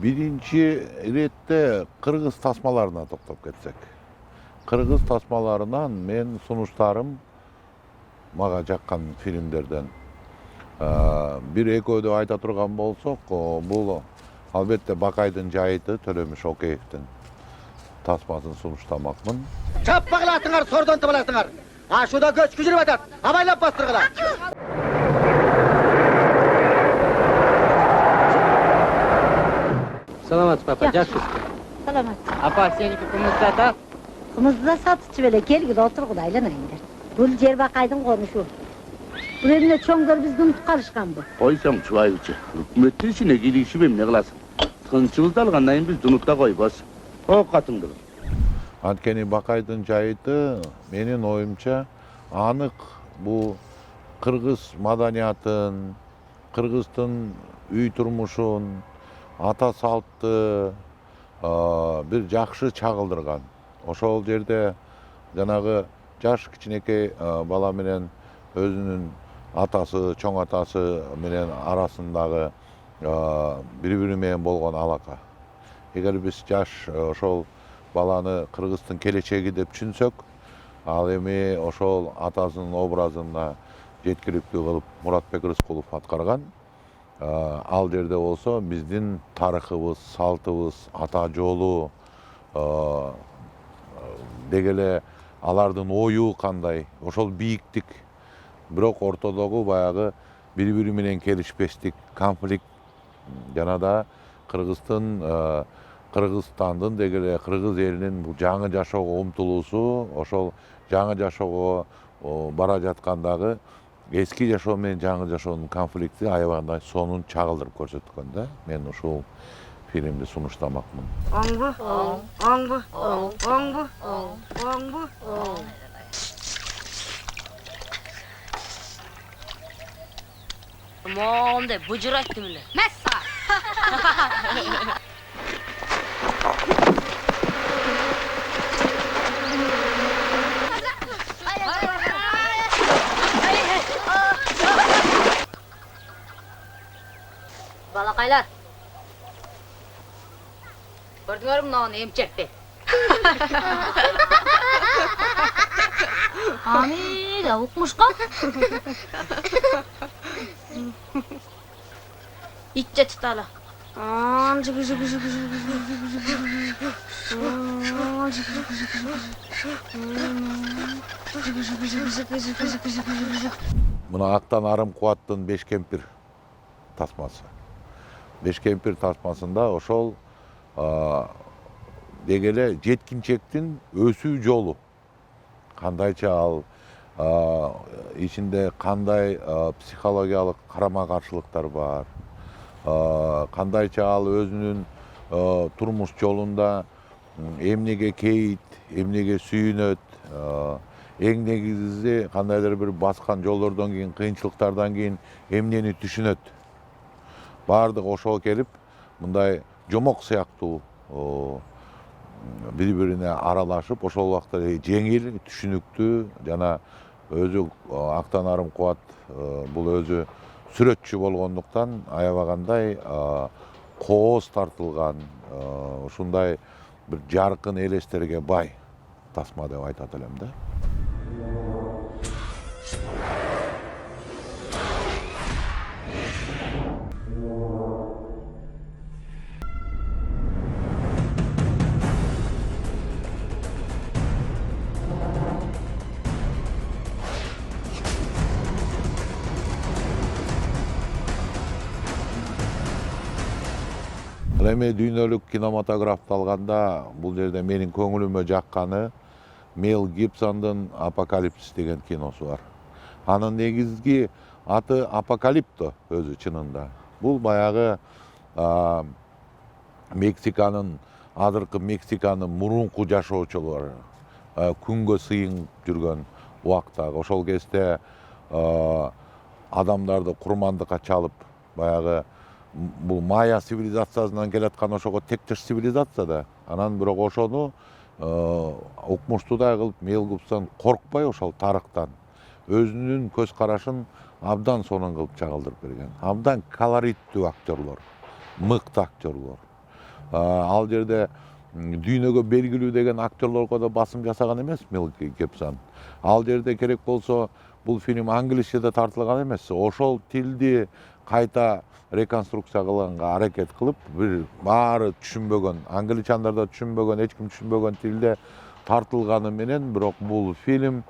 Birinci retте Kırgız tasmalarına toktop ketsek. Kırgız tasmalarынан men sunуштарым мага жаккан фильмдерден бир экөөдү айта турган болсок, бул албетте Бакайдын жайыты Төлөмүш Океевдин tasmasını sunуштамакмын. Çapпагылатыңар, сордон табалатыңар. Ашуда көчкү жүрүп атат. Абайлап бастыргыла. Саламат папа, жакшысыз. Salamat. Апа, сеники кымызды атат? Kımızı da satıcı böyle gel gel otur aylanayınlar. Bu Cerbakay'dın konuşu. Bu evine çoğunlar bizden karışkan bu. Koysam çuvayıcı. Hükümetin işine girişi benim ne kılasın? Tınçımızda algandayın biz dunukta koybaz. O katındır. Анткени Бакайдын жайыты менин оюмча анык бул кыргыз маданиятын, кыргыздын үй турмушун, ата салтты бир жакшы чагылдырган. Ошол жерде жанагы жаш кичинекей бала менен өзүнүн атасы, чоң атасы менен арасындагы бири-бири менен болгон алака. Эгер биз жаш ошол баланы кыргыздын келечеги деп түшүнсөк, ал эми ошол атасынын образына жеткиликтүү кылып Муратбек Рыскулов аткарган. Ал жерде болсо биздин тарыхыбыз, салтыбыз, ата жолу деги эле алардын ою кандай, ошол бийиктик. Бирок ортодогу баягы бири-бири менен келишпестик, конфликт жана да Кыргызстандын деги эле кыргыз элинин бул жаңы жашоого умтулуусу, ошол жаңы жашоого бара жаткандагы эски жашоо менен жаңы жашоонун конфликти аябагандай сонун чагылдырып көрсөткөн да. Мен ушул фильмди сунуштамакмын. Оңбу, оңбу, оңбу, оңбу. Мондай бужураттым эле. Месса. Балакайлар. Көрдүңөр мынаны эмчекти. Амига укмушка. İtçe tutala. Мына Актан Арым Кубаттын Беш кемпир tasması. Беш кемпир tasmasында ошол деги эле жеткинчектин өсүү жолу. Кандайча ал ичинде кандай психологиялык карама-каршылыктар бар. Кандайча ал өзүнүн турмуш жолунда эмнеге кейит, эмнеге сүйүнөт, эң негизиси кандайдыр бир баскан жолдордон кийин, кыйынчылыктардан кийин эмнени түшүнөт. Бардык ошол келип, мындай жомок сыяктуу бири-бирине аралашып, ошол убакта жеңил, түшүнүктүү жана өзү Актан Арым Кубат бул өзү сүрөтчү болгондуктан аябагандай кооз тартылган, ушундай бир жаркын элестерге бай тасма деп айтат элем да. Эми дүйнөлүк кинематографты алганда бул жерде менин көңүлүмө жакканы Мел Гибсондун Апокалипсис деген киносу бар. Анын негизги аты Апокалипто өзү чынында. Бул баягы Мексиканын, азыркы Мексиканын мурунку жашоочулары күнгө сыйынып жүргөн убактагы ошол кезде адамдарды курмандыкка чалып баягы бул майя цивилизациясынан келаткан ошого тектеш цивилизация да. Анан бирок ошону укмуштуудай кылып Мел Гибсон коркпой ошол тарыхтан өзүнүн көз карашын абдан сонун кылып чагылдырып берген. Абдан колориттүү актерлор, мыкты актерлор. Ал жерде дүйнөгө белгилүү деген актерлорго да басым жасаган эмес Мел Гибсон. Ал жерде керек болсо бул фильм англисчеде тартылган эмес. Ошол тилди кайта реконструкция кылганга аракет кылып, бир баары түшүнбөгөн, англичандар да түшүнбөгөн, эч ким түшүнбөгөн тилде тартылганы менен, бирок бул фильм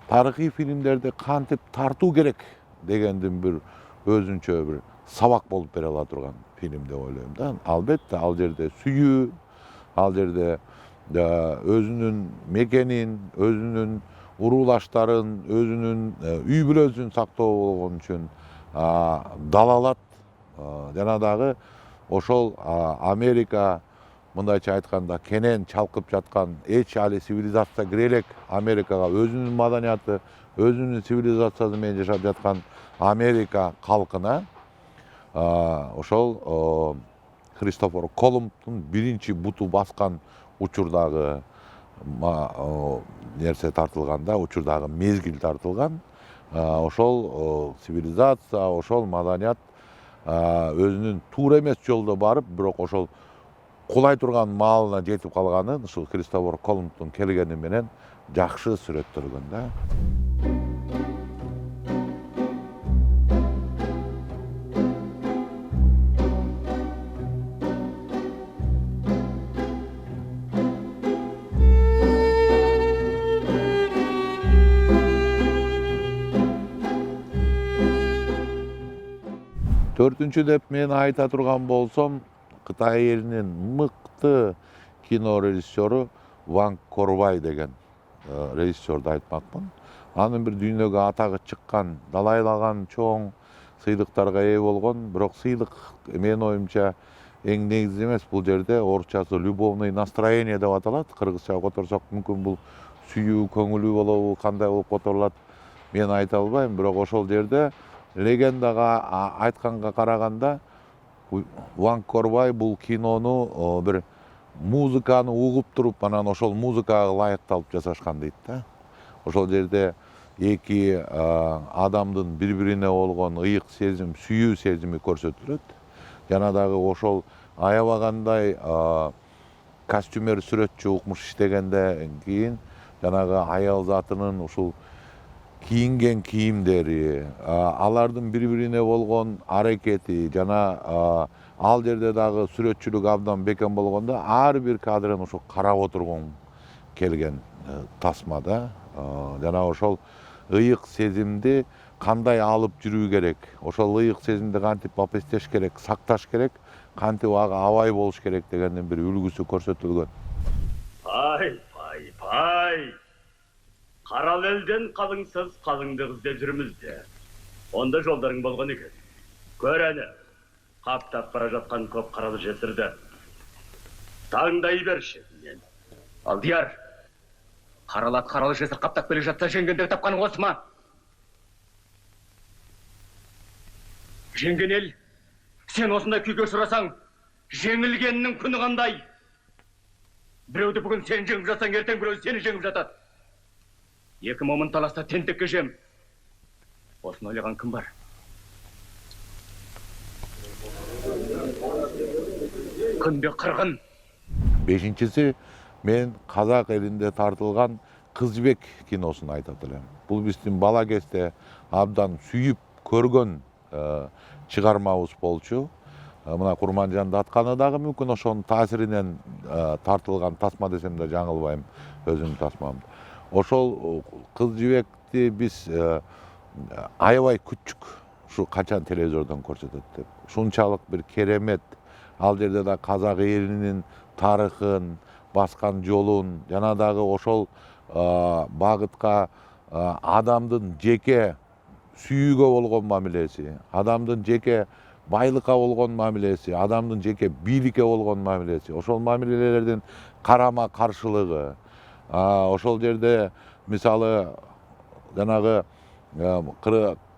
тарыхый фильмдерди кантип тартуу керек дегендин бир өзүнчө бир сабак болуп бере ала турган фильм деп ойлойм да. Албетте ал жерде сүйүү, ал жерде өзүнүн мекенин, өзүнүн уруулаштарын, өзүнүн үй бүлөсүн сактоо болгон үчүн далалат, жана дагы ошол Америка, мындайча айтканда, кенен чалкып жаткан, эч али цивилизация кире элек Америкага өзүнүн маданияты, өзүнүн цивилизациясы менен жашап жаткан Америка калкына ошол Христофор Колумбдун биринчи буту баскан учурдагы нерсе тартылганда, учурдагы мезгил тартылган. Ошол цивилизация, ошол маданият өзүнүн туура эмес жолдо барып, бирок ошол кулай турган маалына жетип калганын ушул Христофор Колумбдун келгени менен жакшы сүрөттөлгөн да. Төртүнчү деп мен айта турган болсом, Кытай элинин мыкты кино режиссеру Ван Кор-вай деген режиссерду айтмакмын. Анын бир дүйнөгө атагы чыккан, далайлаган чоң сыйлыктарга ээ болгон, бирок сыйлык менин оюмча эң негизги эмес. Бул жерде орусчасы любовный настроение деп аталат. Кыргызчага которсок мүмкүн бул сүйүү, көңүлүү болобу, кандай болуп которулат, мен айта албайм. Бирок ошол жерде легендага айтканга караганда, Ван Кор-вай бул кинону бир музыканы угуп туруп, анан ошол музыкага ылайыкталып жасашкан дейт да. Ошол жерде эки адамдын бири-бирине болгон ыйык сезим, сүйүү сезими көрсөтүлөт. Жана дагы ошол аябагандай костюмер сүрөтчү укмуш иштегенден кийин жанагы аял затынын ушул кийинген кийимдери, алардын бири-бирине болгон аракети, жана ал жерде дагы сүрөтчүлүк абдан бекем болгондо, ар бир кадрын ушу карап отургум келген тасмада. Жана ошол ыйык сезимди кандай алып жүрүү керек, ошол ыйык сезимди кантип апестеш керек, сакташ керек, кантип ага абай болуш керек дегендин бир үлгүсү көрсөтүлгөн. Пай! Карал элден калыңсыз калыңды издеп жүрмүз де. Онда жолдарың болгон экен. Көр аны. Каптап бара жаткан көп каралы жесирди. Таңдай берши мен. Алдияр, каралат каралы жесир каптап келе жатса жеңгендеги тапканың осма. Жеңген ел, сен осындай күйгө ұшырасаң, жеңілгеннің күні қандай? Біреуді бүгін сен жеңіп жатсаң, ертең біреу сені жеңіп жатады. Екі момын таласта тентекке жем. Осыны ойлаған кім бар? Күнде қырғын. Бешинчиси, мен қазақ элинде тартылған Кыз жібек киносын айтат элем. Бул биздин бала кезде абдан сүйүп көргөн чыгармабыз болчу. Мына Курманжанды атканы дагы мүмкүн ошонун таасиринен тартылган тасма десем да жаңылбайм, өзүмдүн тасмамды. Ошол Кыз жибекти биз аябай күттүк, ушу качан телевизордон көрсөтөт деп. Ушунчалык бир керемет, ал жерде да казак элинин тарыхын, баскан жолун, жана дагы ошол багытка адамдын жеке сүйүүгө болгон мамилеси, адамдын жеке байлыкка болгон мамилеси, адамдын жеке бийликке болгон мамилеси, ошол мамилелердин карама каршылыгы, ошол жерде мисалы жанагы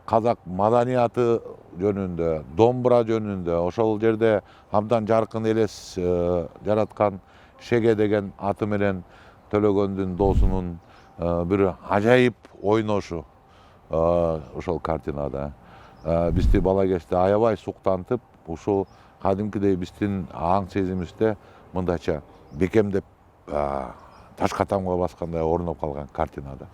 казак маданияты жөнүндө, домбура жөнүндө, ошол жерде абдан жаркын элес жараткан Шеге деген аты менен Төлөгөндүн досунун бир ажайып ойношу ошол картинада бизди бала кезде аябай суктантып, ушул кадимкидей биздин аң сезимибизде мындайча бекемдеп таш катамга баскандай орноп калган картина да.